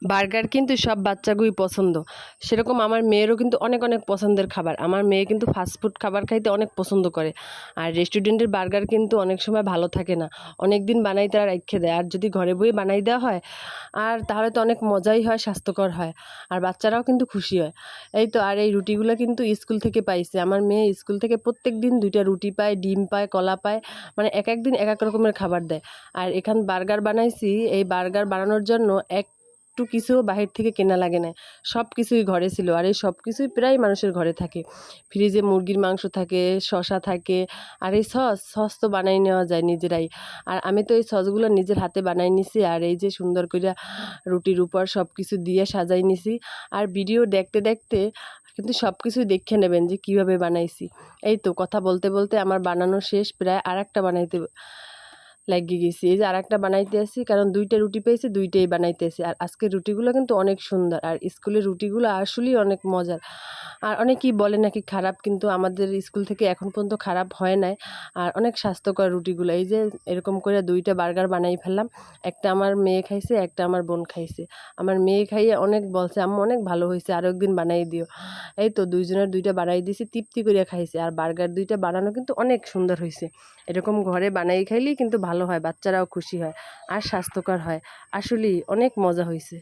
Burger কিন্তু সব বাচ্চাগুলোই পছন্দ। সেরকম আমার মেয়েরও কিন্তু অনেক অনেক পছন্দের খাবার। আমার মেয়ে কিন্তু ফাস্টফুড খাবার খাইতে অনেক পছন্দ করে। আর রেস্টুরেন্টের বার্গার কিন্তু অনেক সময় ভালো থাকে না, অনেক দিন বানাই তারা রেখে দেয়। আর যদি ঘরে বই বানাই দেওয়া হয় আর তাহলে তো অনেক মজাই হয়, স্বাস্থ্যকর হয়, আর বাচ্চারাও কিন্তু খুশি হয়। এই তো, আর এই রুটিগুলো কিন্তু স্কুল থেকে পাইছে। আমার মেয়ে স্কুল থেকে প্রত্যেক দিন 2টা রুটি পায়, ডিম পায়, কলা পায়, মানে এক এক দিন এক এক রকমের খাবার দেয়। আর এখানে বার্গার বানাইছি, এই বার্গার বানানোর জন্য একটু কিছুও বাহির থেকে কেনা লাগে না, সব কিছুই ঘরে ছিল। আর এই সব কিছুই প্রায় মানুষের ঘরে থাকে। ফ্রিজে মুরগির মাংস থাকে, শসা থাকে, আর এই সস তো বানাই নেওয়া যায় নিজেরাই। আর আমি তো এই সসগুলো নিজের হাতে বানাই নিছি। আর এই যে সুন্দর করে রুটির উপর সব কিছু দিয়ে সাজাই নিছি। আর ভিডিও দেখতে দেখতে কিন্তু সব কিছুই দেখে নেবেন যে কিভাবে বানাইছি। এই তো কথা বলতে বলতে আমার বানানো শেষ, প্রায় আরেকটা বানাইতে লাগিয়ে গেছি। এই যে আরেকটা বানাইতে আসি, কারণ 2টা রুটি পেয়েছি, 2টাই বানাইতে আসি। আর আজকের রুটিগুলো কিন্তু অনেক সুন্দর, আর স্কুলের রুটিগুলো আসলেই অনেক মজার। আর অনেকেই বলে নাকি খারাপ, কিন্তু আমাদের স্কুল থেকে এখন পর্যন্ত খারাপ হয় নাই। আর অনেক স্বাস্থ্যকর রুটিগুলো। এই যে এরকম করে 2টা বার্গার বানাই ফেললাম। একটা আমার মেয়ে খাইছে, একটা আমার বোন খাইছে। আমার মেয়ে খাইয়ে অনেক বলছে, আম্মু অনেক ভালো হয়েছে, আরও একদিন বানাই দিও। এই তো দুইজনের 2টা বানাই দিয়েছি, তৃপ্তি করে খাইছে। আর বার্গার 2টা বানানো কিন্তু অনেক সুন্দর হয়েছে। এরকম ঘরে বানাই খাইলেই কিন্তু ভালো হয়, বাচ্চারাও খুশি হয় আর স্বাস্থ্যকর হয়। আসলেই অনেক মজা হয়েছে।